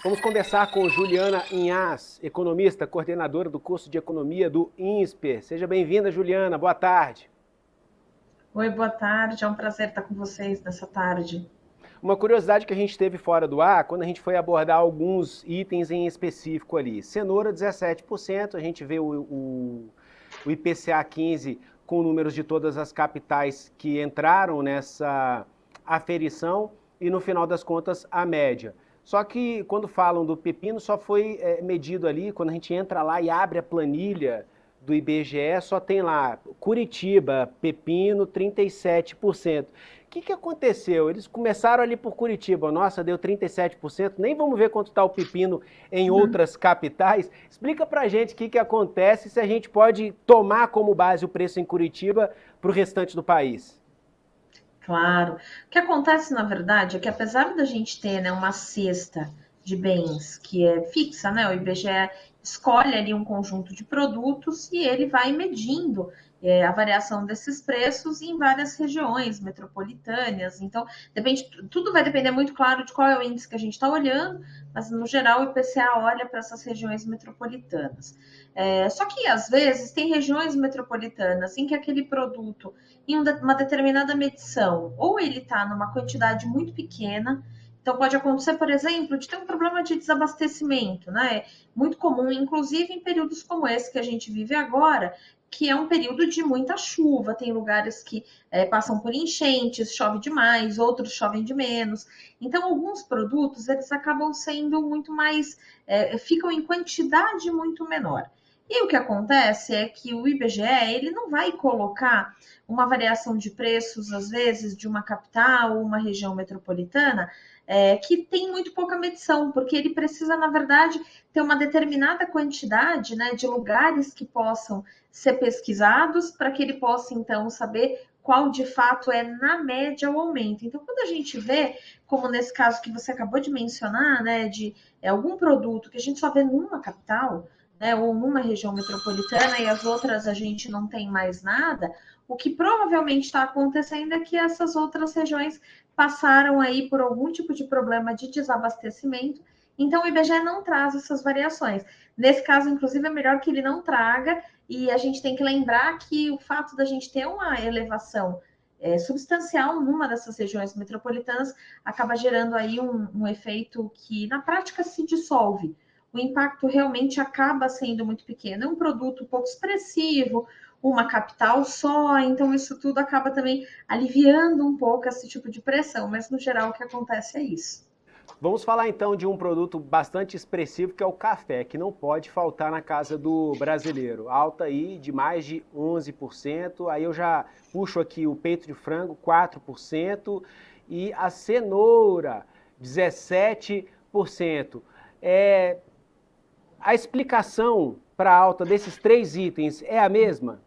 Vamos conversar com Juliana Inhas, economista, coordenadora do curso de economia do INSPER. Seja bem-vinda, Juliana. Boa tarde. Oi, boa tarde. É um prazer estar com vocês nessa tarde. Uma curiosidade que a gente teve fora do ar, quando a gente foi abordar alguns itens em específico ali. Cenoura, 17%, a gente vê o IPCA 15 com números de todas as capitais que entraram nessa aferição e, no final das contas, a média. Só que quando falam do pepino, só foi medido ali, quando a gente entra lá e abre a planilha do IBGE, só tem lá Curitiba, pepino, 37%. O que aconteceu? Eles começaram ali por Curitiba, nossa, deu 37%, nem vamos ver quanto está o pepino em outras capitais. Explica pra gente o que acontece, se a gente pode tomar como base o preço em Curitiba para o restante do país. Claro. O que acontece, na verdade, é que apesar da gente ter, né, uma cesta de bens que é fixa, né, o IBGE escolhe ali um conjunto de produtos e ele vai medindo a variação desses preços em várias regiões metropolitanas. Então, depende, tudo vai depender muito, claro, de qual é o índice que a gente está olhando, mas no geral o IPCA olha para essas regiões metropolitanas. Só que às vezes tem regiões metropolitanas em que aquele produto em uma determinada medição, ou ele está numa quantidade muito pequena, então pode acontecer, por exemplo, de ter um problema de desabastecimento, né? É muito comum, inclusive em períodos como esse que a gente vive agora, que é um período de muita chuva, tem lugares que passam por enchentes, chove demais, outros chovem de menos. Então, alguns produtos eles acabam sendo muito mais, ficam em quantidade muito menor. E o que acontece é que o IBGE ele não vai colocar uma variação de preços, às vezes, de uma capital ou uma região metropolitana, que tem muito pouca medição, porque ele precisa, na verdade, ter uma determinada quantidade, né, de lugares que possam ser pesquisados para que ele possa, então, saber qual de fato é, na média, o aumento. Então, quando a gente vê, como nesse caso que você acabou de mencionar, né, de algum produto que a gente só vê numa capital, né, ou numa região metropolitana e as outras a gente não tem mais nada, o que provavelmente está acontecendo é que essas outras regiões passaram aí por algum tipo de problema de desabastecimento, então o IBGE não traz essas variações. Nesse caso, inclusive, é melhor que ele não traga, e a gente tem que lembrar que o fato da gente ter uma elevação substancial numa dessas regiões metropolitanas acaba gerando aí um efeito que, na prática, se dissolve. O impacto realmente acaba sendo muito pequeno. É um produto pouco expressivo, uma capital só, então isso tudo acaba também aliviando um pouco esse tipo de pressão, mas no geral o que acontece é isso. Vamos falar então de um produto bastante expressivo que é o café, que não pode faltar na casa do brasileiro. Alta aí de mais de 11%. Aí eu já puxo aqui o peito de frango, 4%, e a cenoura, 17%. A explicação para a alta desses três itens é a mesma?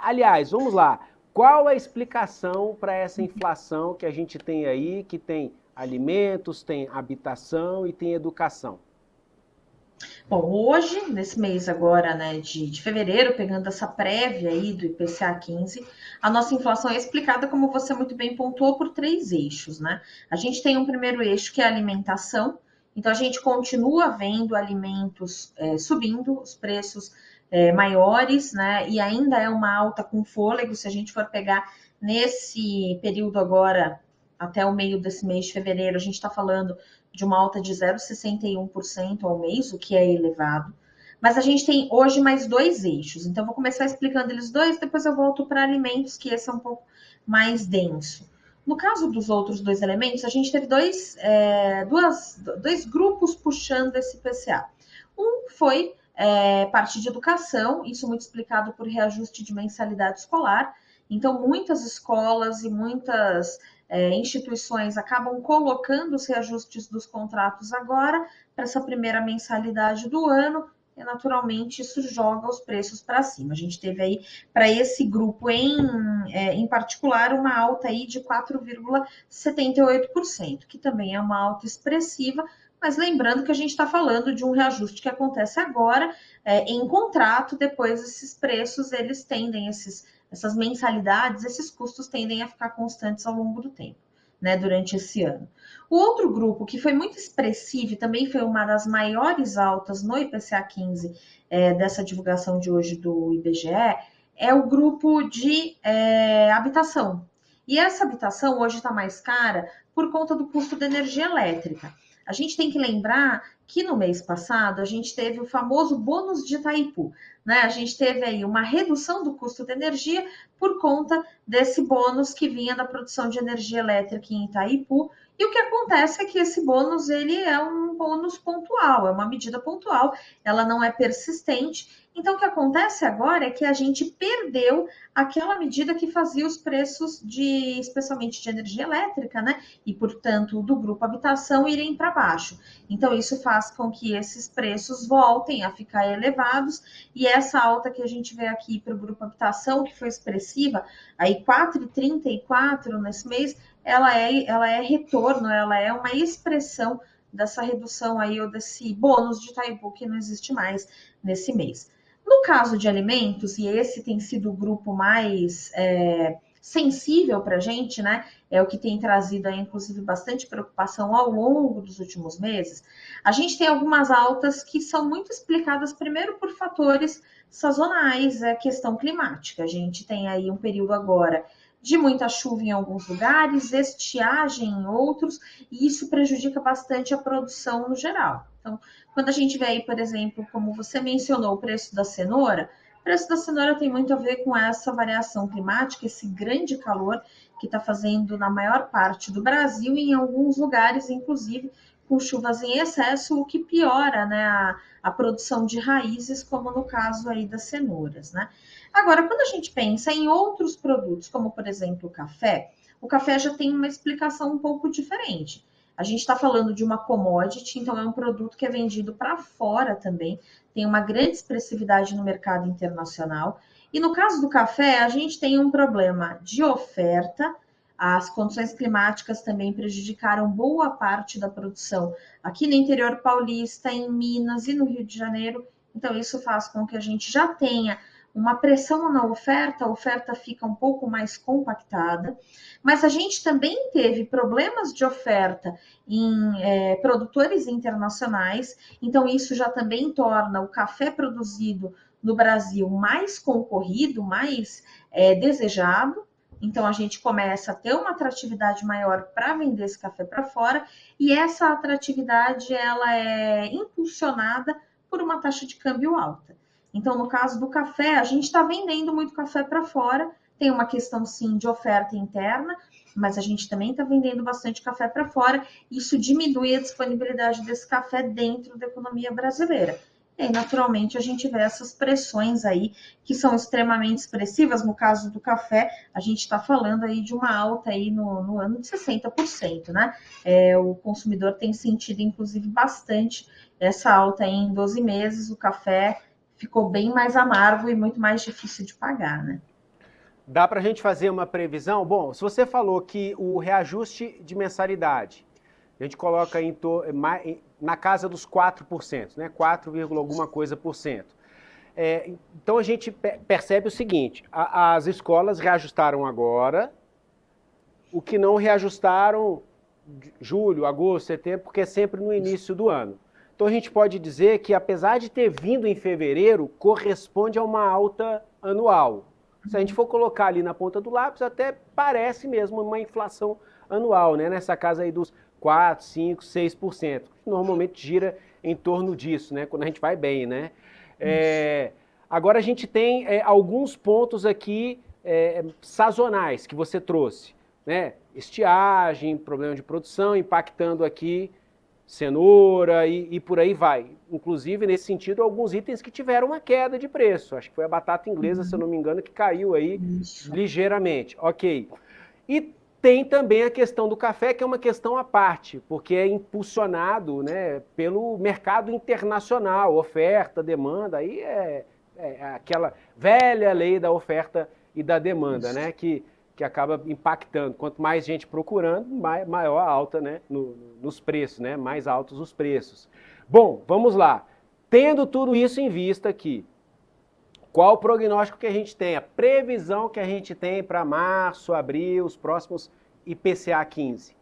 Aliás, vamos lá. Qual a explicação para essa inflação que a gente tem aí, que tem alimentos, tem habitação e tem educação? Bom, hoje, nesse mês agora, né, de fevereiro, pegando essa prévia aí do IPCA 15, a nossa inflação é explicada, como você muito bem pontuou, por três eixos, né? A gente tem um primeiro eixo que é a alimentação, então a gente continua vendo alimentos subindo, os preços maiores, né? E ainda é uma alta com fôlego, se a gente for pegar nesse período agora, até o meio desse mês de fevereiro, a gente está falando de uma alta de 0,61% ao mês, o que é elevado. Mas a gente tem hoje mais dois eixos. Então, vou começar explicando eles dois, depois eu volto para alimentos, que esse é um pouco mais denso. No caso dos outros dois elementos, a gente teve dois grupos puxando esse PCA. Um foi parte de educação, isso muito explicado por reajuste de mensalidade escolar. Então, muitas escolas e muitas instituições acabam colocando os reajustes dos contratos agora para essa primeira mensalidade do ano, e naturalmente isso joga os preços para cima. A gente teve aí, para esse grupo em particular, uma alta aí de 4,78%, que também é uma alta expressiva, mas lembrando que a gente está falando de um reajuste que acontece agora, em contrato, depois esses preços, eles tendem, essas mensalidades, esses custos tendem a ficar constantes ao longo do tempo. né, durante esse ano. O outro grupo que foi muito expressivo e também foi uma das maiores altas no IPCA 15 dessa divulgação de hoje do IBGE é o grupo de habitação. E essa habitação hoje está mais cara por conta do custo da energia elétrica. A gente tem que lembrar que no mês passado a gente teve o famoso bônus de Itaipu, né? A gente teve aí uma redução do custo da energia por conta desse bônus que vinha da produção de energia elétrica em Itaipu. E o que acontece é que esse bônus ele é um bônus pontual, é uma medida pontual, ela não é persistente. Então, o que acontece agora é que a gente perdeu aquela medida que fazia os preços de, especialmente de energia elétrica, né? E, portanto, do grupo habitação irem para baixo. Então, isso faz com que esses preços voltem a ficar elevados e essa alta que a gente vê aqui para o grupo habitação, que foi expressiva, aí 4,34 nesse mês, ela é retorno, ela é uma expressão dessa redução aí, ou desse bônus de Itaipu que não existe mais nesse mês. No caso de alimentos, e esse tem sido o grupo mais sensível para a gente, né? É o que tem trazido aí, inclusive, bastante preocupação ao longo dos últimos meses. A gente tem algumas altas que são muito explicadas, primeiro, por fatores sazonais, questão climática. A gente tem aí um período agora de muita chuva em alguns lugares, estiagem em outros, e isso prejudica bastante a produção no geral. Então, quando a gente vê aí, por exemplo, como você mencionou, o preço da cenoura tem muito a ver com essa variação climática, esse grande calor que está fazendo na maior parte do Brasil e em alguns lugares, inclusive, com chuvas em excesso, o que piora, né, a produção de raízes, como no caso aí das cenouras, né? Agora, quando a gente pensa em outros produtos, como por exemplo o café já tem uma explicação um pouco diferente. A gente está falando de uma commodity, então é um produto que é vendido para fora também, tem uma grande expressividade no mercado internacional. E no caso do café, a gente tem um problema de oferta, as condições climáticas também prejudicaram boa parte da produção aqui no interior paulista, em Minas e no Rio de Janeiro. Então, isso faz com que a gente já tenha uma pressão na oferta, a oferta fica um pouco mais compactada, mas a gente também teve problemas de oferta em produtores internacionais, então isso já também torna o café produzido no Brasil mais concorrido, mais desejado. Então a gente começa a ter uma atratividade maior para vender esse café para fora, e essa atratividade ela é impulsionada por uma taxa de câmbio alta. Então, no caso do café, a gente está vendendo muito café para fora, tem uma questão sim de oferta interna, mas a gente também está vendendo bastante café para fora, isso diminui a disponibilidade desse café dentro da economia brasileira. E aí, naturalmente, a gente vê essas pressões aí que são extremamente expressivas. No caso do café, a gente está falando aí de uma alta aí no ano de 60%, né? O consumidor tem sentido, inclusive, bastante essa alta aí em 12 meses. O café ficou bem mais amargo e muito mais difícil de pagar, né? Dá para a gente fazer uma previsão? Bom, se você falou que o reajuste de mensalidade, a gente coloca na casa dos 4%, né? 4, alguma coisa por cento. Então a gente percebe o seguinte, as escolas reajustaram agora, o que não reajustaram julho, agosto, setembro, porque é sempre no início do ano. Então a gente pode dizer que, apesar de ter vindo em fevereiro, corresponde a uma alta anual. Se a gente for colocar ali na ponta do lápis, até parece mesmo uma inflação anual, né? Nessa casa aí dos 4, 5, 6%. Normalmente gira em torno disso, né? Quando a gente vai bem, né? Agora a gente tem alguns pontos aqui sazonais que você trouxe, né? Estiagem, problema de produção, impactando aqui cenoura e por aí vai. Inclusive, nesse sentido, alguns itens que tiveram uma queda de preço. Acho que foi a batata inglesa, se eu não me engano, que caiu aí ligeiramente. Ok. E tem também a questão do café, que é uma questão à parte, porque é impulsionado, né, pelo mercado internacional, oferta, demanda, aí é aquela velha lei da oferta e da demanda, né, que acaba impactando. Quanto mais gente procurando, maior a alta, né, nos preços, né, mais altos os preços. Bom, vamos lá. Tendo tudo isso em vista aqui, qual o prognóstico que a gente tem? A previsão que a gente tem para março, abril, os próximos IPCA 15?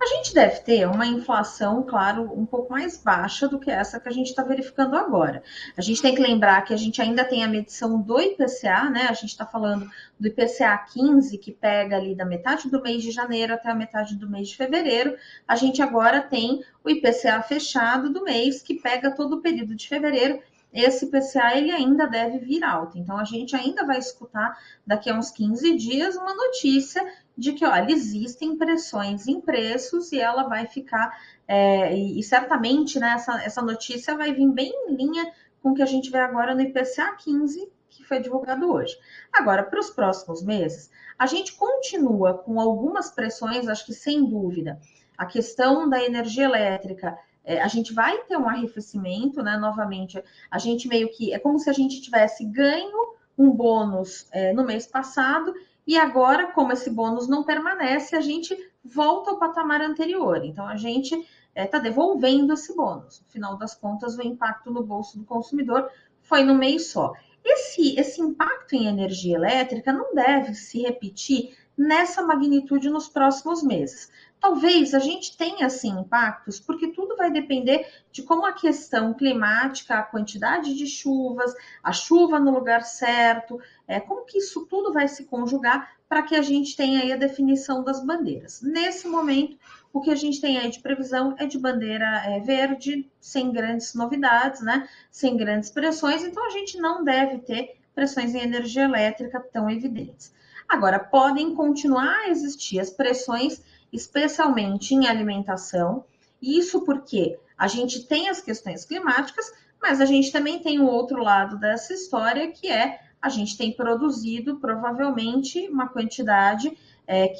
A gente deve ter uma inflação, claro, um pouco mais baixa do que essa que a gente está verificando agora. A gente tem que lembrar que a gente ainda tem a medição do IPCA, né? A gente está falando do IPCA 15, que pega ali da metade do mês de janeiro até a metade do mês de fevereiro. A gente agora tem o IPCA fechado do mês, que pega todo o período de fevereiro. Esse IPCA ele ainda deve vir alto. Então, a gente ainda vai escutar daqui a uns 15 dias uma notícia de que, olha, existem pressões em preços e ela vai ficar, e certamente, né, essa notícia vai vir bem em linha com o que a gente vê agora no IPCA 15, que foi divulgado hoje. Agora, para os próximos meses, a gente continua com algumas pressões, acho que sem dúvida, a questão da energia elétrica, a gente vai ter um arrefecimento, né, novamente, a gente meio que, é como se a gente tivesse ganho um bônus no mês passado, e agora, como esse bônus não permanece, a gente volta ao patamar anterior. Então, a gente está devolvendo esse bônus. No final das contas, o impacto no bolso do consumidor foi no mês só. Esse impacto em energia elétrica não deve se repetir nessa magnitude nos próximos meses. Talvez a gente tenha, sim, impactos, porque tudo vai depender de como a questão climática, a quantidade de chuvas, a chuva no lugar certo, como que isso tudo vai se conjugar para que a gente tenha aí a definição das bandeiras. Nesse momento, o que a gente tem aí de previsão é de bandeira verde, sem grandes novidades, né? Sem grandes pressões, então a gente não deve ter pressões em energia elétrica tão evidentes. Agora, podem continuar a existir as pressões, especialmente em alimentação, isso porque a gente tem as questões climáticas, mas a gente também tem o outro lado dessa história, que é a gente tem produzido provavelmente uma quantidade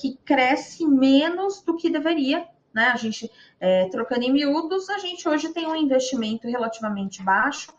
que cresce menos do que deveria, né? A gente, trocando em miúdos, a gente hoje tem um investimento relativamente baixo,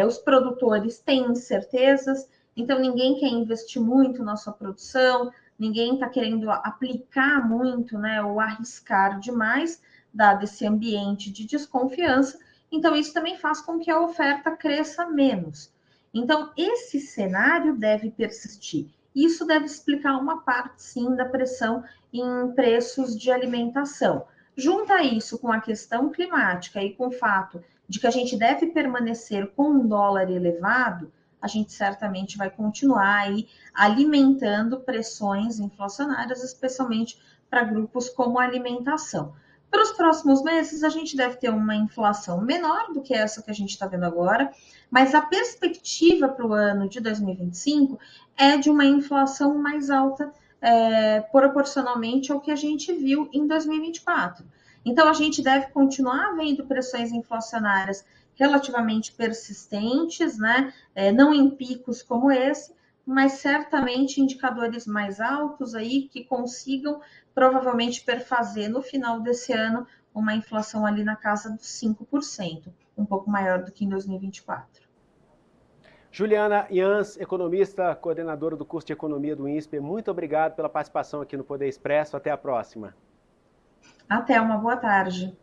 os produtores têm incertezas, então ninguém quer investir muito na sua produção, ninguém está querendo aplicar muito, né, ou arriscar demais, dado esse ambiente de desconfiança, então isso também faz com que a oferta cresça menos. Então, esse cenário deve persistir. Isso deve explicar uma parte, sim, da pressão em preços de alimentação. Junta isso com a questão climática e com o fato de que a gente deve permanecer com um dólar elevado, a gente certamente vai continuar aí alimentando pressões inflacionárias, especialmente para grupos como a alimentação. Para os próximos meses, a gente deve ter uma inflação menor do que essa que a gente está vendo agora, mas a perspectiva para o ano de 2025 é de uma inflação mais alta, proporcionalmente ao que a gente viu em 2024. Então, a gente deve continuar vendo pressões inflacionárias relativamente persistentes, né? Não em picos como esse, mas certamente indicadores mais altos aí que consigam provavelmente perfazer no final desse ano uma inflação ali na casa dos 5%, um pouco maior do que em 2024. Juliana Jans, economista, coordenadora do curso de Economia do INSPER, muito obrigado pela participação aqui no Poder Expresso. Até a próxima. Até, uma boa tarde.